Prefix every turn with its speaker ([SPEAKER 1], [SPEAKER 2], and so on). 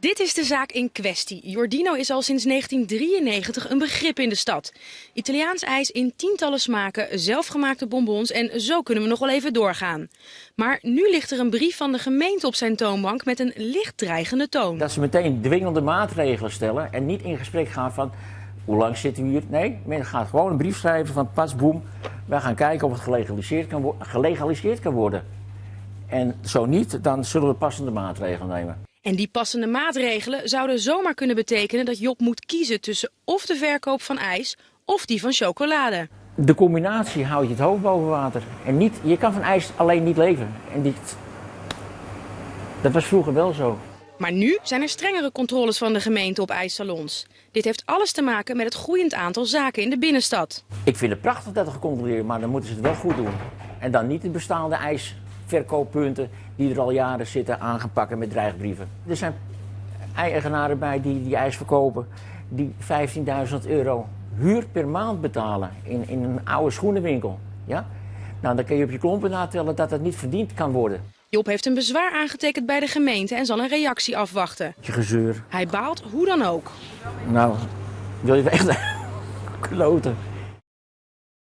[SPEAKER 1] Dit is de zaak in kwestie. Jordino is al sinds 1993 een begrip in de stad. Italiaans ijs in tientallen smaken, zelfgemaakte bonbons en zo kunnen we nog wel even doorgaan. Maar nu ligt er een brief van de gemeente op zijn toonbank met een licht dreigende toon.
[SPEAKER 2] Dat ze meteen dwingende maatregelen stellen en niet in gesprek gaan van hoe lang zitten we hier. Nee, men gaat gewoon een brief schrijven van pas boem, wij gaan kijken of het gelegaliseerd kan worden. En zo niet, dan zullen we passende maatregelen nemen.
[SPEAKER 1] En die passende maatregelen zouden zomaar kunnen betekenen dat Job moet kiezen tussen of de verkoop van ijs of die van chocolade.
[SPEAKER 2] De combinatie houdt je het hoofd boven water. En niet, je kan van ijs alleen niet leven. En dat was vroeger wel zo.
[SPEAKER 1] Maar nu zijn er strengere controles van de gemeente op ijssalons. Dit heeft alles te maken met het groeiend aantal zaken in de binnenstad.
[SPEAKER 2] Ik vind het prachtig dat er gecontroleerd wordt, maar dan moeten ze het wel goed doen. En dan niet de bestaande ijsverkooppunten die er al jaren zitten aangepakt met dreigbrieven. Er zijn eigenaren bij die ijs verkopen die €15.000 huur per maand betalen in een oude schoenenwinkel. Ja? Nou, dan kun je op je klompen natellen dat dat niet verdiend kan worden.
[SPEAKER 1] Job heeft een bezwaar aangetekend bij de gemeente en zal een reactie afwachten.
[SPEAKER 2] Je gezeur.
[SPEAKER 1] Hij baalt hoe dan ook.
[SPEAKER 2] Nou, wil je echt kloten.